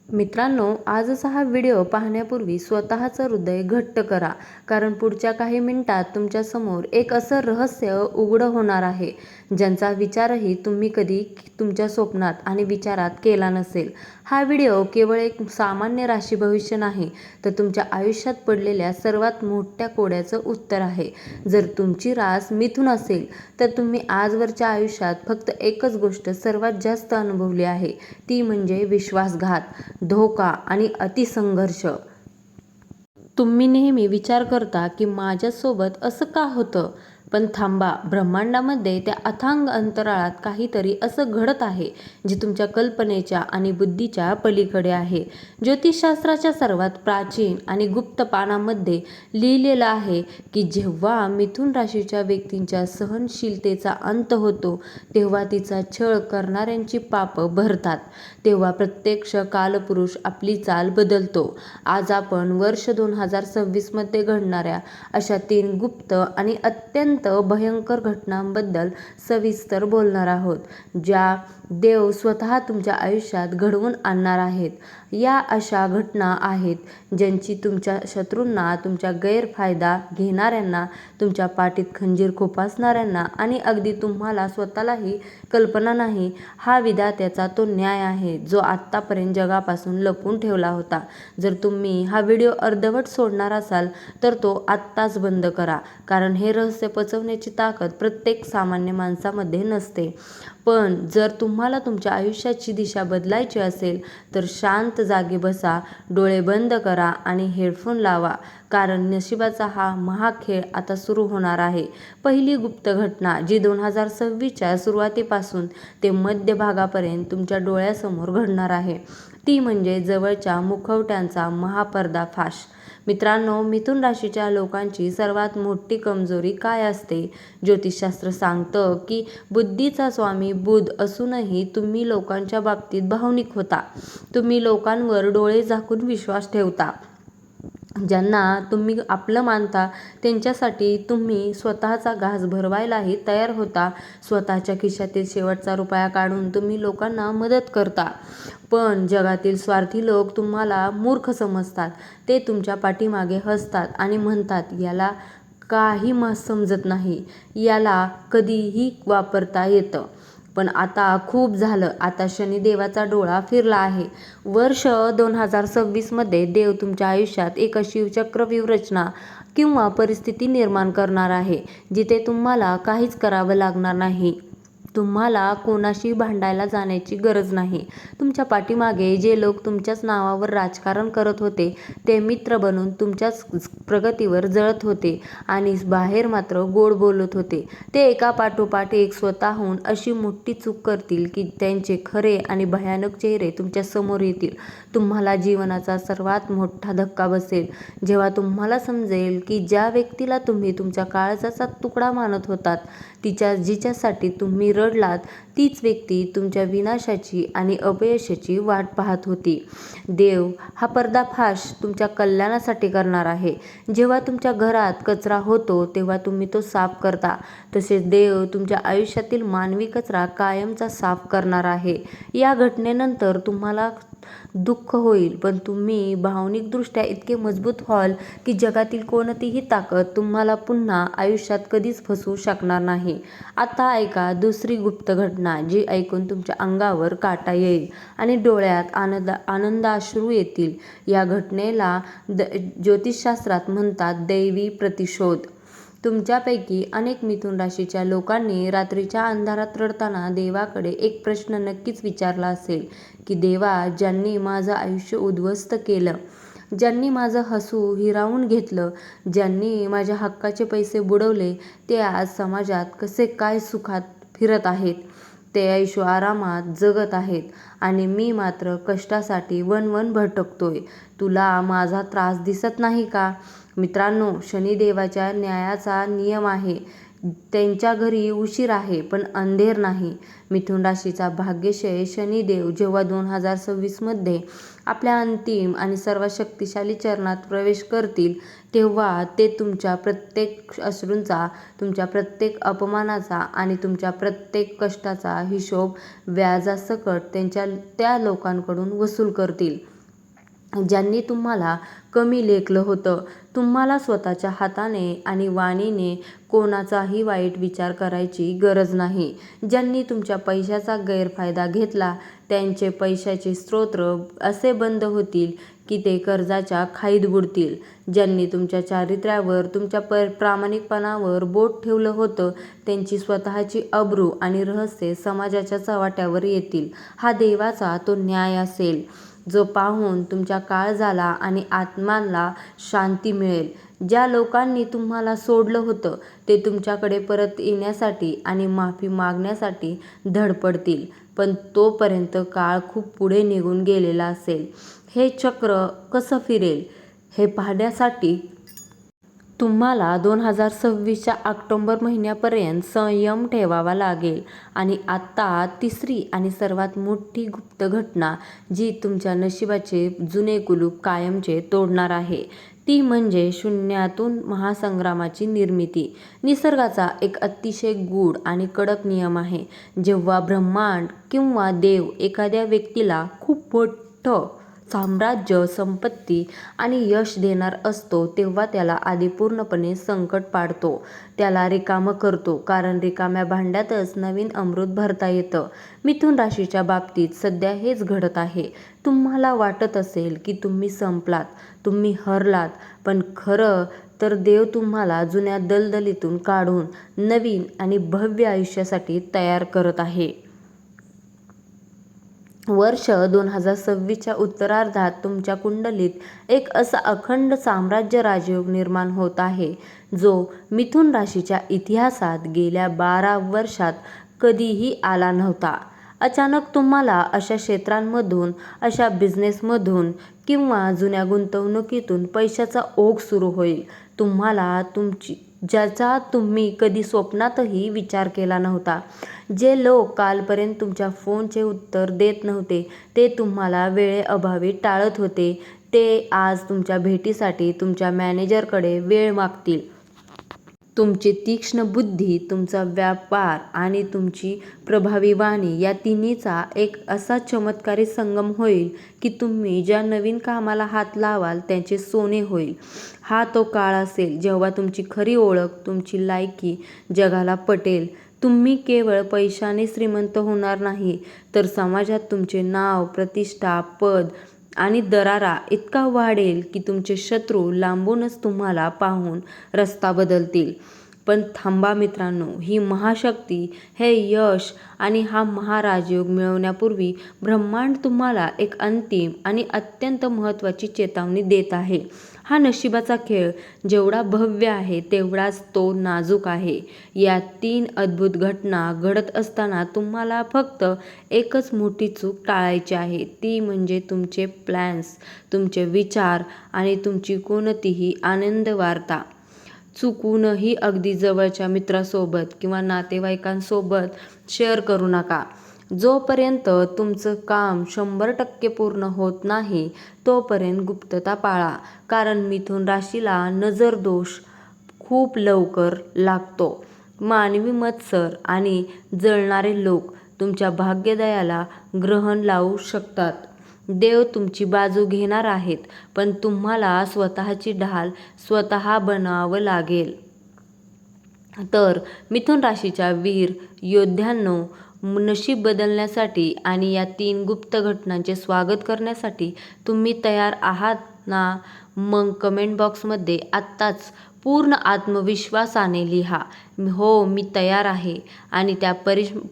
मित्रांनो, आजचा हा व्हिडिओ पाहण्यापूर्वी स्वतःचं हृदय घट्ट करा, कारण पुढच्या काही मिनिटात तुमच्यासमोर एक असं रहस्य उघडं होणार आहे, ज्यांचा विचारही तुम्ही कधी तुमच्या स्वप्नात आणि विचारात केला नसेल. हा व्हिडिओ केवळ एक सामान्य राशी भविष्य नाही, तर तुमच्या आयुष्यात पडलेल्या सर्वात मोठ्या कोड्याचं उत्तर आहे. जर तुमची रास मिथुन असेल, तर तुम्ही आजवरच्या आयुष्यात फक्त एकच गोष्ट सर्वात जास्त अनुभवली आहे, ती म्हणजे विश्वासघात, धोका आणि अतिसंघर्ष. तुम्ही नेहमी विचार करता की माझ्यासोबत असं का होतं? पण थांबा, ब्रह्मांडामध्ये त्या अथांग अंतराळात काहीतरी असं घडत आहे जे तुमच्या कल्पनेच्या आणि बुद्धीच्या पलीकडे आहे. ज्योतिषशास्त्राच्या सर्वात प्राचीन आणि गुप्त पानामध्ये लिहिलेलं आहे की जेव्हा मिथुन राशीच्या व्यक्तींच्या सहनशीलतेचा अंत होतो, तेव्हा तिचा छळ करणाऱ्यांची पापं भरतात. तेव्हा प्रत्यक्ष कालपुरुष आपली चाल बदलतो. आज आपण वर्ष 2026 मध्ये घडणाऱ्या अशा 3 गुप्त आणि अत्यंत भयंकर घटनांबद्दल सविस्तर बोलणार आहोत, ज्या देव स्वतः तुमच्या आयुष्यात घडवून आणणार आहेत. या अशा घटना आहेत ज्यांची तुमच्या शत्रूंना, तुमच्या गैरफायदा घेणाऱ्यांना, तुमच्या पाठीत खंजीर खुपसणाऱ्यांना आणि अगदी तुम्हाला स्वतःलाही कल्पना नाही. हा विधात्याचा तो न्याय आहे जो आत्तापर्यंत जगापासून लपवून ठेवला होता. जर तुम्ही हा व्हिडिओ अर्धवट सोडणार असाल तर तो आत्ताच बंद करा, कारण हे रहस्य पचवण्याची ताकद प्रत्येक सामान्य माणसामध्ये नसते. पण जर तुम्हाला तुमच्या आयुष्याची दिशा बदलायची असेल तर शांत जागी बसा, डोळे बंद करा आणि हेडफोन लावा, कारण नशिबाचा हा महाखेळ आता सुरू होणार आहे. पहिली गुप्त घटना, जी 2026च्या सुरुवातीपासून ते मध्यभागापर्यंत तुमच्या डोळ्यासमोर घडणार आहे, ती म्हणजे जवळच्या मुखवट्यांचा महापर्दाफाश. मित्रांनो, मिथुन राशीच्या लोकांची सर्वात मोठी कमजोरी काय असते? ज्योतिषशास्त्र सांगतं की बुद्धीचा स्वामी बुध असूनही तुम्ही लोकांच्या बाबतीत भावनिक होता. तुम्ही लोकांवर डोळे झाकून विश्वास ठेवता. ज्यांना तुम्ही आपलं मानता त्यांच्यासाठी तुम्ही स्वतःचा घास भरवायलाही तयार होता. स्वतःच्या खिशातील शेवटचा रुपया काढून तुम्ही लोकांना मदत करता. पण जगातील स्वार्थी लोक तुम्हाला मूर्ख समजतात. ते तुमच्या पाठीमागे हसतात आणि म्हणतात, याला काही समजत नाही, याला कधीही वापरता येतं. पण आता खूप झालं. आता शनिदेवाचा डोळा फिरला आहे. वर्ष 2026 मध्ये देव तुमच्या आयुष्यात एक अशी चक्रव्यूह रचना किंवा परिस्थिती निर्माण करणार आहे जिथे तुम्हाला काहीच करावं लागणार नाही. तुम्हाला कोणाशी भांडायला जाण्याची गरज नाही. तुमच्या पाठीमागे जे लोक तुमच्याच नावावर राजकारण करत होते, ते मित्र बनून तुमच्याच प्रगतीवर जळत होते आणि बाहेर मात्र गोड बोलत होते, ते एकापाठोपाठ एक स्वतःहून अशी मोठी चूक करतील की त्यांचे खरे आणि भयानक चेहरे तुमच्या समोर येतील. तुम्हाला जीवनाचा सर्वात मोठा धक्का बसेल जेव्हा तुम्हाला समजेल की ज्या व्यक्तीला तुम्ही तुमच्या काळजाचा तुकडा मानत होतात, जिच्यासाठी तुम्ही रडलात, तीच व्यक्ती तुमच्या विनाशाची आणि अपयशाची वाट पाहत होती. देव हा पर्दाफाश तुमच्या कल्याणासाठी करणार आहे. जेव्हा तुमच्या घरात कचरा होतो तेव्हा तुम्ही तो साफ करता, तसेच देव तुमच्या आयुष्यातील मानवी कचरा कायमचा साफ करणार आहे. या घटनेनंतर तुम्हाला दुःख होईल, पण तुम्ही भावनिकदृष्ट्या इतके मजबूत व्हाल की जगातील कोणतीही ताकद तुम्हाला पुन्हा आयुष्यात कधीच फसवू शकणार नाही. आता ऐका दुसरी गुप्त घटना, जी ऐकून तुमच्या अंगावर काटा येईल आणि डोळ्यात आनंदाश्रू येतील. या घटनेला ज्योतिषशास्त्रात म्हणतात दैवी प्रतिशोध. तुमच्यापैकी अनेक मिथुन राशीच्या लोकांनी रात्रीच्या अंधारात रडताना देवाकडे एक प्रश्न नक्कीच विचारला असेल की देवा, ज्यांनी माझं आयुष्य उद्ध्वस्त केलं, ज्यांनी माझं हसू हिरावून घेतलं, ज्यांनी माझ्या हक्काचे पैसे बुडवले, ते आज समाजात कसे काय सुखात फिरत आहेत, ते ऐशो आरामात जगत आहेत आणि मी मात्र कष्टासाठी वणवण भटकतोय. तुला माझा त्रास दिसत नाही का? मित्रांनो, शनिदेवाच्या न्यायाचा नियम आहे, त्यांच्या घरी उशीर आहे पण अंधेर नाही. मिथुन राशीचा भाग्यशय शनिदेव जेव्हा 2026 मध्ये आपल्या अंतिम आणि सर्वात शक्तिशाली चरणात प्रवेश करतील, तेव्हा ते तुमच्या प्रत्येक अश्रूंचा, तुमच्या प्रत्येक अपमानाचा आणि तुमच्या प्रत्येक कष्टाचा हिशोब व्याजासकट त्या लोकांकडून वसूल करतील. ज्यांनी तुम्हाला कमी लेखलं होतं. तुम्हाला स्वतःच्या हाताने आणि वाणीने कोणाचाही वाईट विचार करायची गरज नाही. ज्यांनी तुमच्या पैशाचा गैरफायदा घेतला त्यांचे पैशाचे स्रोत असे बंद होतील की ते कर्जाच्या खाईत बुडतील. ज्यांनी तुमच्या चारित्र्यावर, तुमच्या प्रामाणिकपणावर बोट ठेवलं होतं त्यांची स्वतःची अब्रू आणि रहस्ये समाजाच्या चव्हाट्यावर येतील. हा देवाचा तो न्याय असेल जो पाहून तुमच्या काळजाला आणि आत्म्याला शांती मिळेल. ज्या लोकांनी तुम्हाला सोडलं होतं ते तुमच्याकडे परत येण्यासाठी आणि माफी मागण्यासाठी धडपडतील, पण तोपर्यंत काळ खूप पुढे निघून गेलेला असेल. हे चक्र कसं फिरेल हे पाहण्यासाठी तुम्हाला 2026च्या ऑक्टोबर महिन्यापर्यंत संयम ठेवावा लागेल. आणि आत्ता तिसरी आणि सर्वात मोठी गुप्त घटना जी तुमच्या नशिबाचे जुने कुलूप कायमचे तोडणार आहे ती म्हणजे शून्यातून महासंग्रामाची निर्मिती. निसर्गाचा एक अतिशय गूढ आणि कडक नियम आहे. जेव्हा ब्रह्मांड किंवा देव एखाद्या व्यक्तीला खूप मोठं साम्राज्य, संपत्ती आणि यश देणार असतो तेव्हा त्याला आधी पूर्णपणे संकट पाडतो, त्याला रिकामं करतो, कारण रिकाम्या भांड्यातच नवीन अमृत भरता येतं. मिथुन राशीच्या बाबतीत सध्या हेच घडत आहे. तुम्हाला वाटत असेल की तुम्ही संपलात, तुम्ही हरलात, पण खरं तर देव तुम्हाला जुन्या दलदलीतून काढून नवीन आणि भव्य आयुष्यासाठी तयार करत आहे. वर्ष 2026च्या उत्तरार्धात तुमच्या कुंडलीत एक असा अखंड साम्राज्य राजयोग निर्माण होत आहे जो मिथुन राशीच्या इतिहासात गेल्या 12 वर्षात कधीही आला नव्हता. अचानक तुम्हाला अशा क्षेत्रांमधून, अशा बिझनेसमधून किंवा जुन्या गुंतवणुकीतून पैशाचा ओघ सुरू होईल ज्याचा तुम्ही कधी स्वप्नातही विचार केला नव्हता. जे लोक कालपर्यंत तुमच्या फोनचे उत्तर देत नव्हते, ते तुम्हाला वेळेअभावी टाळत होते, ते आज तुमच्या भेटीसाठी तुमच्या मॅनेजरकडे वेळ मागतील. तुमची तीक्ष्ण बुद्धी, तुमचा व्यापार आणि तुमची प्रभावी वाणी या तिन्हीचा एक असा चमत्कारी संगम होईल की तुम्ही ज्या नवीन कामाला हात लावाल त्याचे सोने होईल. हा तो काळ असेल जेव्हा तुमची खरी ओळख, तुमची लायकी जगाला पटेल. तुम्ही केवळ पैशाने श्रीमंत होणार नाही, तर समाजात तुमचे नाव, प्रतिष्ठा, पद आणि दरारा इतका वाढेल की तुमचे शत्रू लांबूनच तुम्हाला पाहून रस्ता बदलतील. पण थांबा मित्रांनो, ही महाशक्ती, हे यश आणि हा महाराजयोग मिळवण्यापूर्वी ब्रह्मांड तुम्हाला एक अंतिम आणि अत्यंत महत्त्वाची चेतावणी देत आहे. हा नशिबाचा खेळ जेवढा भव्य आहे तेवढाच तो नाजूक आहे. या 3 अद्भुत घटना घडत असताना तुम्हाला फक्त एकच मोठी चूक टाळायची आहे, ती म्हणजे तुमचे प्लॅन्स, तुमचे विचार आणि तुमची कोणतीही आनंद वार्ता चुकूनही अगदी जवळच्या मित्रासोबत किंवा नातेवाईकांसोबत शेअर करू नका. जोपर्यंत तुमचं काम 100% पूर्ण होत नाही तोपर्यंत गुप्तता पाळा, कारण मिथुन राशीला नजरदोष खूप लवकर लागतो. मानवी मत्सर आणि जळणारे लोक तुमच्या भाग्योदयाला ग्रहण लावू शकतात. देव तुमची बाजू घेणार आहेत, पण तुम्हाला स्वतःची ढाल स्वतः बनावं लागेल. तर मिथुन राशीच्या वीर योद्ध्यांनो, नशीब बदलण्यासाठी आणि या 3 गुप्त घटनांचे स्वागत करण्यासाठी तुम्ही तयार आहात ना? मग कमेंट बॉक्समध्ये आत्ताच पूर्ण आत्मविश्वासाने लिहा, हो मी तयार आहे, आणि त्या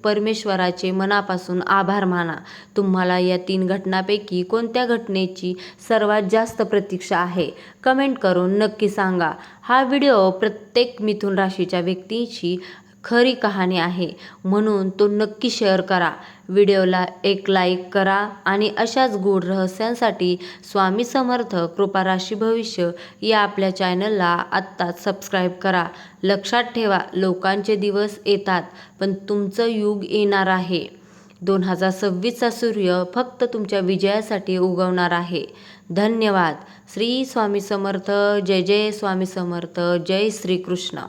परमेश्वराचे मनापासून आभार माना. तुम्हाला या 3 घटनांपैकी कोणत्या घटनेची सर्वात जास्त प्रतीक्षा आहे कमेंट करून नक्की सांगा. हा व्हिडिओ प्रत्येक मिथुन राशीच्या व्यक्तीची खरी कहाणी आहे, म्हणून तो नक्की शेअर करा. व्हिडिओला एक लाईक करा आणि अशाच गूढ रहस्यांसाठी स्वामी समर्थ कृपा राशी भविष्य या आपल्या चॅनलला आत्ताच सबस्क्राईब करा. लक्षात ठेवा, लोकांचे दिवस येतात पण तुमचं युग येणार आहे. 2026चा सूर्य फक्त तुमच्या विजयासाठी उगवणार आहे. धन्यवाद. श्री स्वामी समर्थ. जय जय स्वामी समर्थ. जय श्री कृष्ण.